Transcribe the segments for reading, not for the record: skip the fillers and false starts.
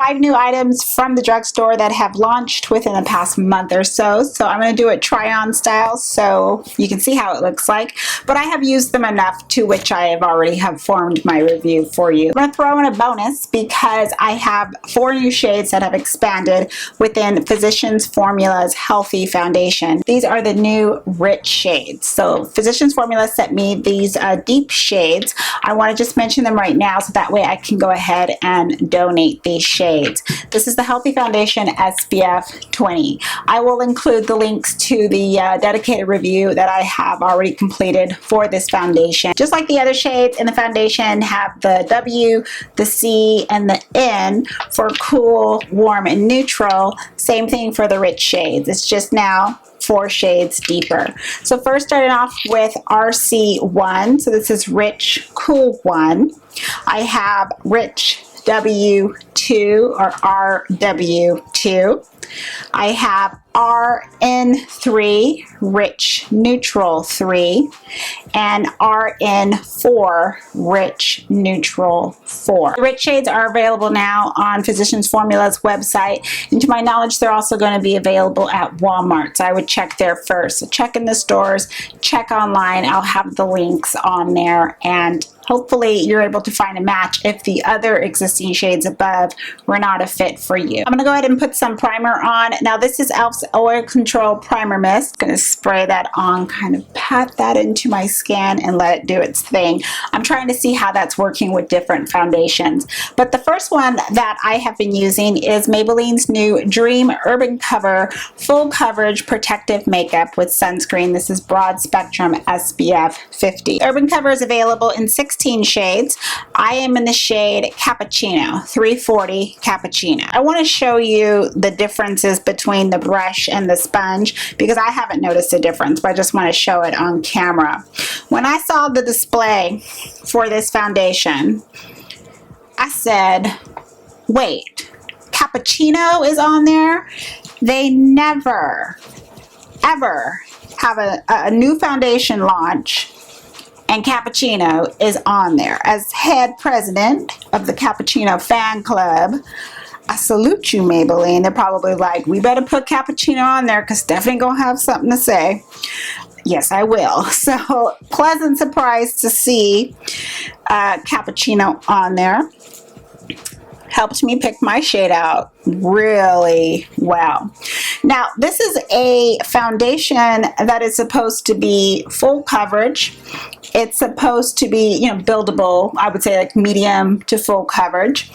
5 new items from the drugstore that have launched within the past month or so. So I'm going to do it try-on style so you can see how it looks like. But I have used them enough to which I have already formed my review for you. I'm going to throw in a bonus because I have 4 new shades that have expanded within Physicians Formula's Healthy Foundation. These are the new rich shades. So Physicians Formula sent me these deep shades. I want to just mention them right now so that way I can go ahead and donate these shades. This is the Healthy Foundation SPF 20. I will include the links to the dedicated review that I have already completed for this foundation. Just like the other shades in the foundation have the W, the C, and the N for cool, warm, and neutral. Same thing for the rich shades. It's just now 4 shades deeper. So first starting off with RC1. So this is Rich Cool 1. I have Rich W2 or RW2. I have RN3, Rich Neutral 3, and RN4, Rich Neutral 4. The rich shades are available now on Physicians Formula's website, and to my knowledge they're also going to be available at Walmart, so I would check there first. So check in the stores, check online, I'll have the links on there, and hopefully you're able to find a match if the other existing shades above were not a fit for you. I'm going to go ahead and put some primer on. Now this is e.l.f.'s Oil Control Primer Mist. Going to spray that on, kind of pat that into my skin and let it do its thing. I'm trying to see how that's working with different foundations. But the first one that I have been using is Maybelline's new Dream Urban Cover Full Coverage Protective Makeup with Sunscreen. This is Broad Spectrum SPF 50. Urban Cover is available in 16 shades. I am in the shade Cappuccino, 340 Cappuccino. I want to show you the differences between the brush and the sponge because I haven't noticed a difference, but I just want to show it on camera. When I saw the display for this foundation, I said, wait, Cappuccino is on there? They never, ever have a new foundation launch and Cappuccino is on there. As head president of the Cappuccino fan club, I salute you, Maybelline. They're probably like, we better put Cappuccino on there because Stephanie gonna have something to say. Yes, I will. So, pleasant surprise to see Cappuccino on there. Helped me pick my shade out really well. Now, this is a foundation that is supposed to be full coverage. It's supposed to be, you know, buildable, I would say like medium to full coverage.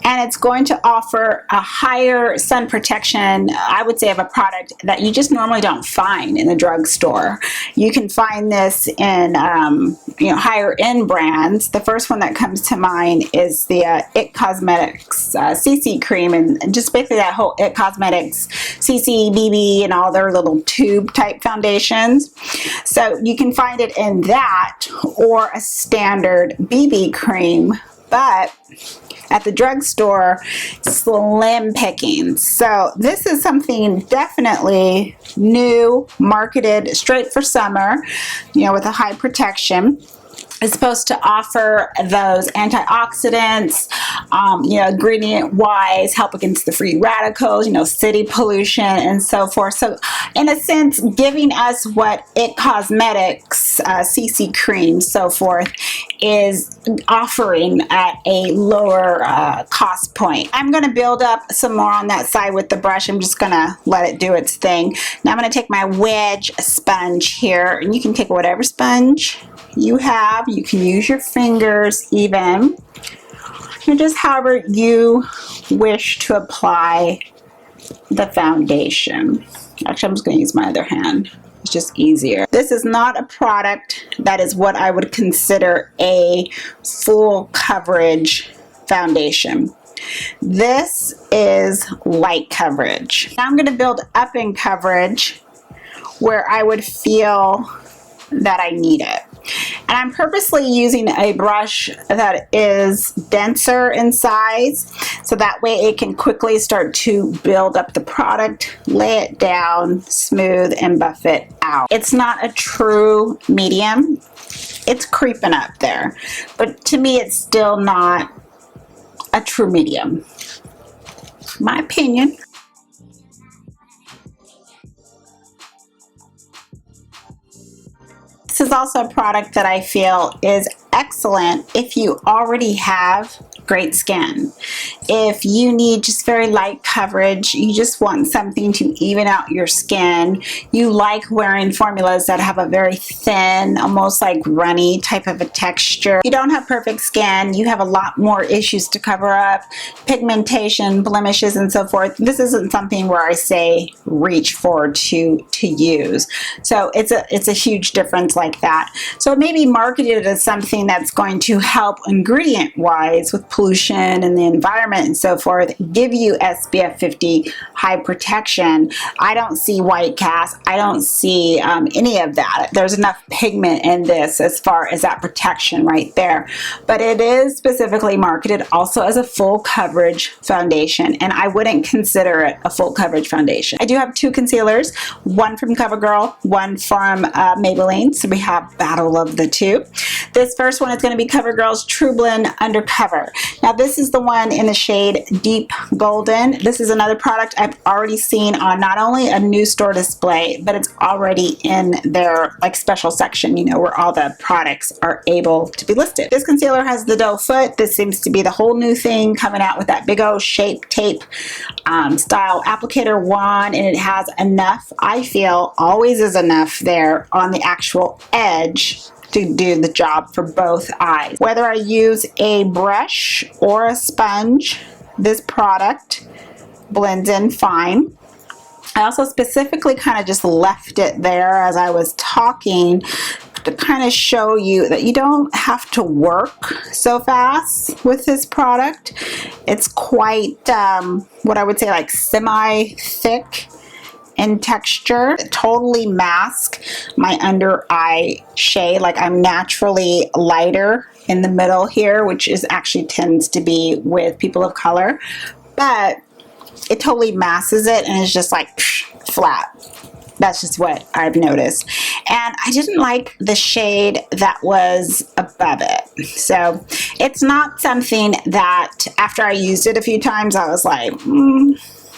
And it's going to offer a higher sun protection, I would say, of a product that you just normally don't find in the drugstore. You can find this in, you know, higher end brands. The first one that comes to mind is the IT Cosmetics CC cream, and just basically that whole IT Cosmetics CC, BB, and all their little tube type foundations. So you can find it in that or a standard BB cream, but at the drugstore, slim pickings. So this is something definitely new, marketed straight for summer, you know, with a high protection. It's supposed to offer those antioxidants, you know, ingredient-wise, help against the free radicals, you know, city pollution, and so forth. So, in a sense, giving us what IT Cosmetics CC cream, so forth, is offering at a lower cost point. I'm going to build up some more on that side with the brush. I'm just going to let it do its thing. Now, I'm going to take my wedge sponge here, and you can take whatever sponge you have. You can use your fingers even, and just however you wish to apply the foundation. Actually, I'm just going to use my other hand. It's just easier. This is not a product that is what I would consider a full coverage foundation. This is light coverage. Now I'm going to build up in coverage where I would feel that I need it. And I'm purposely using a brush that is denser in size, so that way it can quickly start to build up the product, lay it down, smooth, and buff it out. It's not a true medium. It's creeping up there. But to me, it's still not a true medium. My opinion. This is also a product that I feel is excellent if you already have great skin. If you need just very light coverage, you just want something to even out your skin, you like wearing formulas that have a very thin, almost like runny type of a texture. You don't have perfect skin, you have a lot more issues to cover up, pigmentation, blemishes, and so forth. This isn't something where I say reach for to use. So it's a huge difference like that. So it may be marketed as something that's going to help ingredient wise with pollution and the environment and so forth, give you SPF 50 high protection. I don't see white cast. I don't see any of that. There's enough pigment in this as far as that protection right there. But it is specifically marketed also as a full coverage foundation, and I wouldn't consider it a full coverage foundation. I do have two concealers, one from CoverGirl, one from Maybelline, so we have battle of the two. This first one is going to be CoverGirl's Trublend Undercover. Now this is the one in the shade Deep Golden. This is another product I've already seen on not only a new store display, but it's already in their like special section, you know, where all the products are able to be listed. This concealer has the doe foot. This seems to be the whole new thing, coming out with that big old shape tape style applicator wand, and it has enough, I feel, always is enough there on the actual edge to do the job for both eyes. Whether I use a brush or a sponge, this product blends in fine. I also specifically kind of just left it there as I was talking to kind of show you that you don't have to work so fast with this product. It's quite what I would say like semi-thick in texture. Totally mask my under eye shade. Like I'm naturally lighter in the middle here, which is actually tends to be with people of color, but it totally masks it and it's just like flat. That's just what I've noticed. And I didn't like the shade that was above it. So it's not something that after I used it a few times I was like,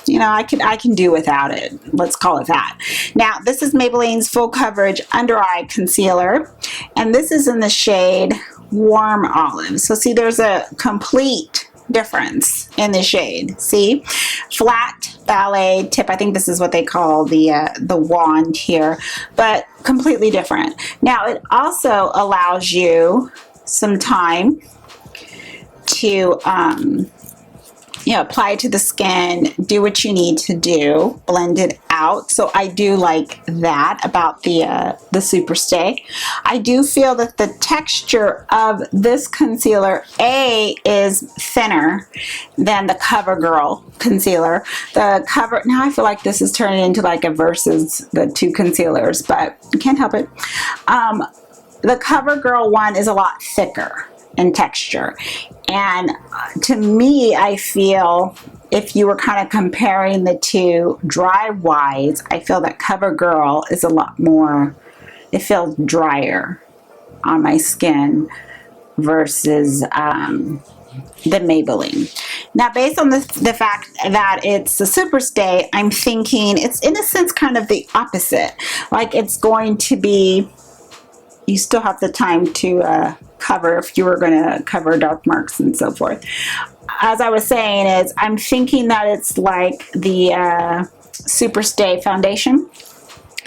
you know, I can do without it. Let's call it that. Now, this is Maybelline's Full Coverage Under Eye Concealer, and this is in the shade Warm Olive. So see, there's a complete difference in the shade. See, flat ballet tip. I think this is what they call the wand here, but completely different. Now, it also allows you some time to you know, apply it to the skin, do what you need to do, blend it out. So I do like that about the Superstay. I do feel that the texture of this concealer, A, is thinner than the CoverGirl concealer. Now I feel like this is turning into like a versus the two concealers, but you can't help it. The CoverGirl one is a lot thicker in texture. And to me, I feel if you were kind of comparing the two dry-wise, I feel that CoverGirl is a lot more, it feels drier on my skin versus the Maybelline. Now, based on the fact that it's a Superstay, I'm thinking it's in a sense kind of the opposite. Like it's going to be, you still have the time to cover if you were going to cover dark marks and so forth. As I was saying, is I'm thinking that it's like the Superstay foundation.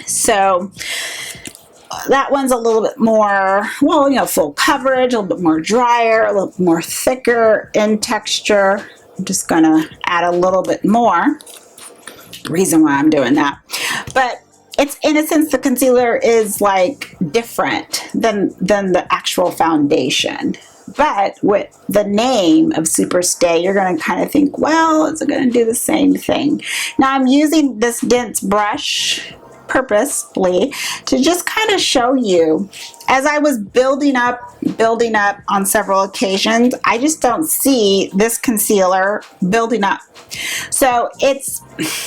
So that one's a little bit more, well, you know, full coverage, a little bit more drier, a little bit more thicker in texture. I'm just going to add a little bit more. The reason why I'm doing that. But it's, in a sense, the concealer is like different than the actual foundation. But with the name of Superstay, you're going to kind of think, well, is it going to do the same thing? Now I'm using this dense brush purposely to just kind of show you, as I was building up on several occasions, I just don't see this concealer building up. So it's,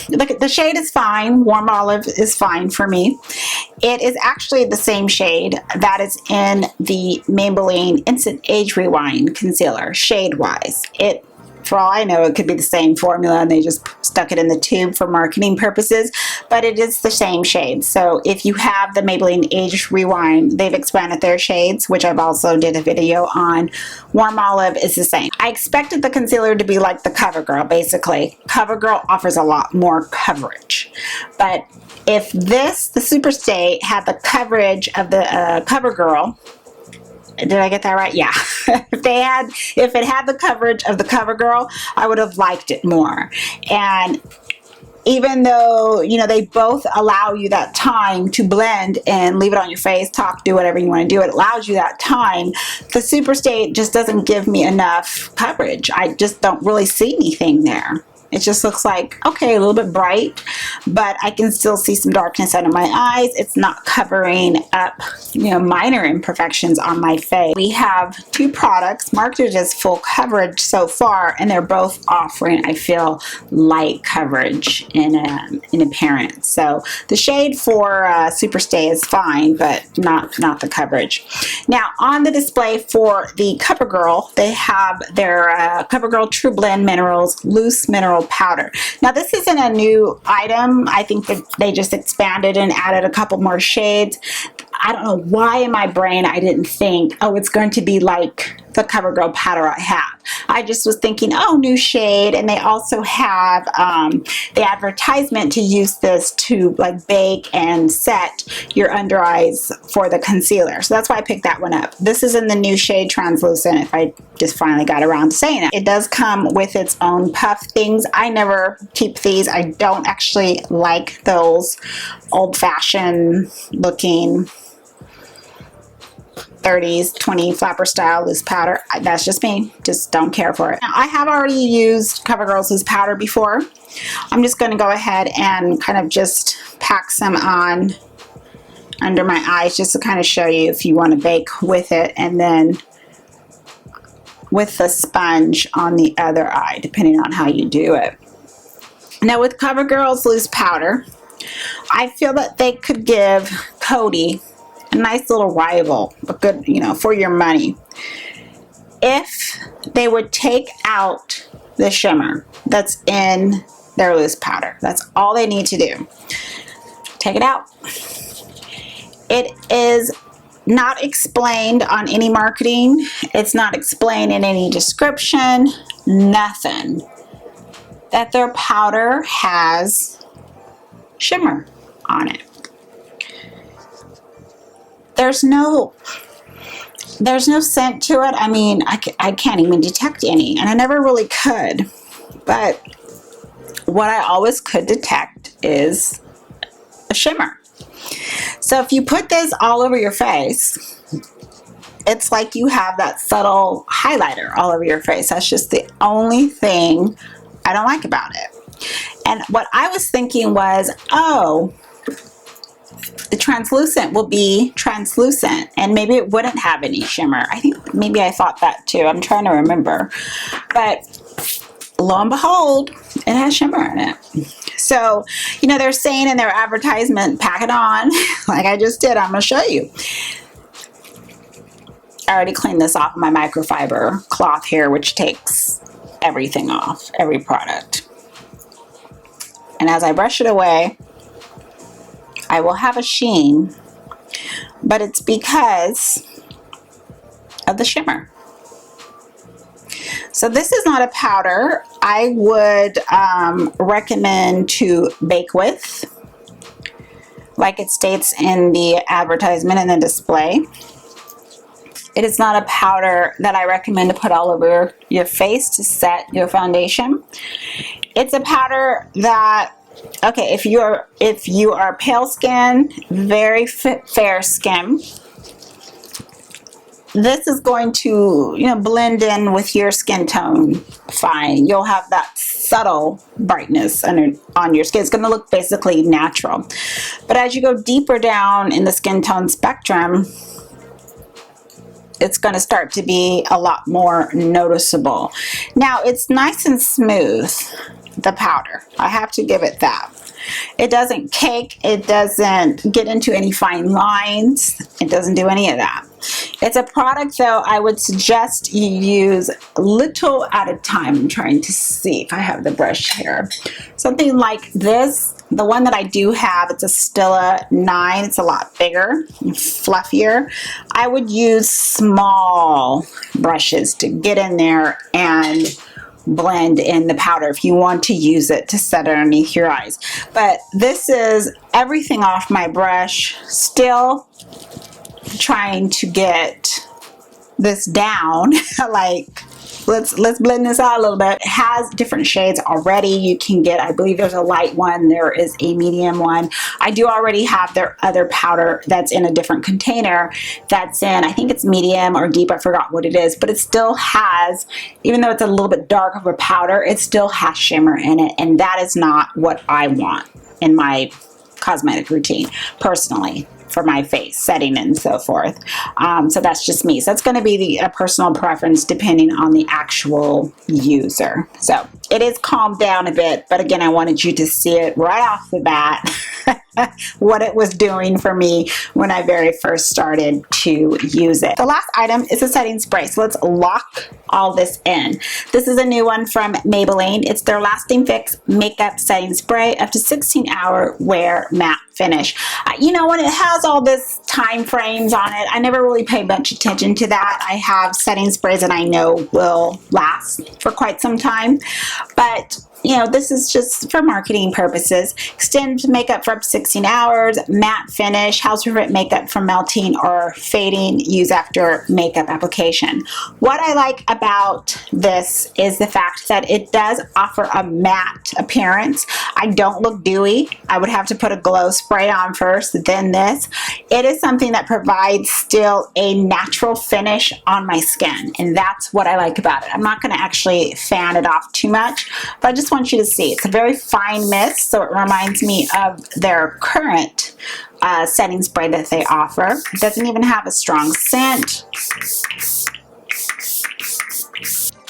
look, the shade is fine. Warm Olive is fine for me. It is actually the same shade that is in the Maybelline Instant Age Rewind concealer, shade wise. It For all I know, it could be the same formula and they just stuck it in the tube for marketing purposes, but it is the same shade. So if you have the Maybelline Age Rewind, they've expanded their shades, which I've also did a video on. Warm Olive is the same. I expected the concealer to be like the CoverGirl, basically. CoverGirl offers a lot more coverage, but if this, the Superstay, had the coverage of the CoverGirl, did I get that right? Yeah. if it had the coverage of the CoverGirl, I would have liked it more. And even though, you know, they both allow you that time to blend and leave it on your face, talk, do whatever you want to do, it allows you that time. The Superstay just doesn't give me enough coverage. I just don't really see anything there. It just looks like, okay, a little bit bright, but I can still see some darkness under my eyes. It's not covering up, you know, minor imperfections on my face. We have two products marketed as full coverage so far, and they're both offering, I feel, light coverage in appearance. So the shade for Superstay is fine, but not the coverage. Now, on the display for the CoverGirl, they have their CoverGirl Trublend Minerals Loose Mineral Powder. Now, this isn't a new item. I think that they just expanded and added a couple more shades. I don't know why in my brain I didn't think, oh, it's going to be like the CoverGirl powder I have. I just was thinking, oh, new shade. And they also have the advertisement to use this to like bake and set your under eyes for the concealer. So that's why I picked that one up. This is in the new shade Translucent, if I just finally got around to saying it. It does come with its own puff things. I never keep these. I don't actually like those old-fashioned looking 30s, 20 flapper style loose powder. That's just me. Just don't care for it. Now, I have already used CoverGirl's loose powder before. I'm just going to go ahead and kind of just pack some on under my eyes just to kind of show you if you want to bake with it, and then with the sponge on the other eye, depending on how you do it. Now, with CoverGirl's loose powder, I feel that they could give Coty a nice little rival, a good, you know, for your money, if they would take out the shimmer that's in their loose powder. That's all they need to do. Take it out. It is not explained on any marketing. It's not explained in any description. Nothing. That their powder has shimmer on it. There's no scent to it. I mean, I can't even detect any, and I never really could. But what I always could detect is a shimmer. So if you put this all over your face, it's like you have that subtle highlighter all over your face. That's just the only thing I don't like about it. And what I was thinking was, oh, the translucent will be translucent and maybe it wouldn't have any shimmer. I think maybe I thought that too. I'm trying to remember. But lo and behold, it has shimmer in it. So, you know, they're saying in their advertisement, pack it on, like I just did. I'm going to show you. I already cleaned this off my microfiber cloth here, which takes everything off, every product. And as I brush it away, I will have a sheen, but it's because of the shimmer. So this is not a powder I would recommend to bake with, like it states in the advertisement and the display. It is not a powder that I recommend to put all over your face to set your foundation. It's a powder that, okay, if you are pale skin, very fair skin, this is going to, you know, blend in with your skin tone fine. You'll have that subtle brightness on your skin. It's going to look basically natural. But as you go deeper down in the skin tone spectrum, it's going to start to be a lot more noticeable. Now, it's nice and smooth, the powder. I have to give it that. It doesn't cake. It doesn't get into any fine lines. It doesn't do any of that. It's a product though I would suggest you use a little at a time. I'm trying to see if I have the brush here. Something like this. The one that I do have, it's a Stila 9. It's a lot bigger and fluffier. I would use small brushes to get in there and blend in the powder if you want to use it to set it underneath your eyes. But this is everything off my brush, still trying to get this down. Like, let's blend this out a little bit. It has different shades already. You can get, I believe there's a light one, there is a medium one. I do already have their other powder that's in a different container that's in, I think it's medium or deep, I forgot what it is, but it still has, even though it's a little bit dark of a powder, it still has shimmer in it, and that is not what I want in my cosmetic routine personally, for my face setting and so forth. So that's just me. So that's going to be a personal preference depending on the actual user. So it is calmed down a bit, but again, I wanted you to see it right off the bat what it was doing for me when I very first started to use it. The last item is a setting spray. So let's lock all this in. This is a new one from Maybelline. It's their Lasting Fix Makeup Setting Spray, up to 16-hour wear matte finish. You know, when it has all this time frames on it, I never really pay much attention to that. I have setting sprays that I know will last for quite some time, but you know, this is just for marketing purposes. Extend makeup for up to 16 hours, matte finish, helps prevent makeup from melting or fading, use after makeup application. What I like about this is the fact that it does offer a matte appearance. I don't look dewy. I would have to put a glow spray on first, then this. It is something that provides still a natural finish on my skin, and that's what I like about it. I'm not going to actually fan it off too much, but I just want you to see. It's a very fine mist, so it reminds me of their current setting spray that they offer. It doesn't even have a strong scent.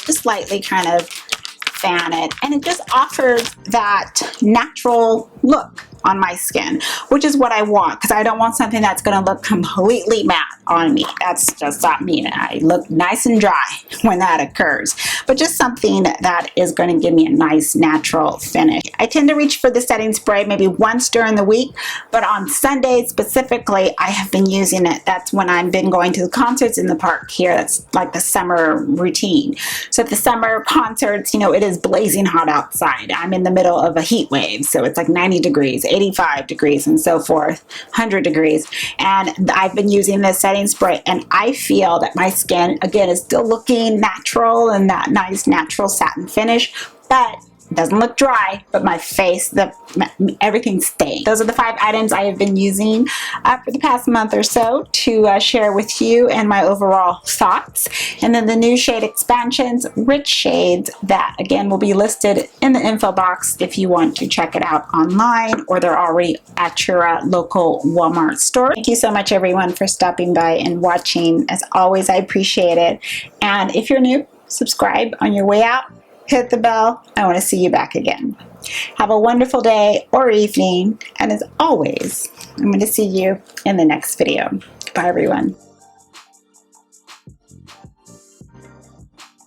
Just lightly kind of fan it, and it just offers that natural look on my skin, which is what I want, because I don't want something that's going to look completely matte on me. That's just not me. I look nice and dry when that occurs, but just something that is going to give me a nice natural finish. I tend to reach for the setting spray maybe once during the week, but on Sundays specifically, I have been using it. That's when I've been going to the concerts in the park here. That's like the summer routine. So at the summer concerts, you know, it is blazing hot outside. I'm in the middle of a heat wave, so it's like 90 degrees, 85 degrees, and so forth, 100 degrees. And I've been using this setting spray, and I feel that my skin, again, is still looking natural and that nice natural satin finish, but it doesn't look dry, but my face, everything's staying. Those are the 5 items I have been using for the past month or so to share with you and my overall thoughts. And then the new shade expansions, rich shades that again will be listed in the info box if you want to check it out online, or they're already at your local Walmart store. Thank you so much everyone for stopping by and watching. As always, I appreciate it. And if you're new, subscribe on your way out. Hit the bell. I want to see you back again. Have a wonderful day or evening. And as always, I'm going to see you in the next video. Bye, everyone.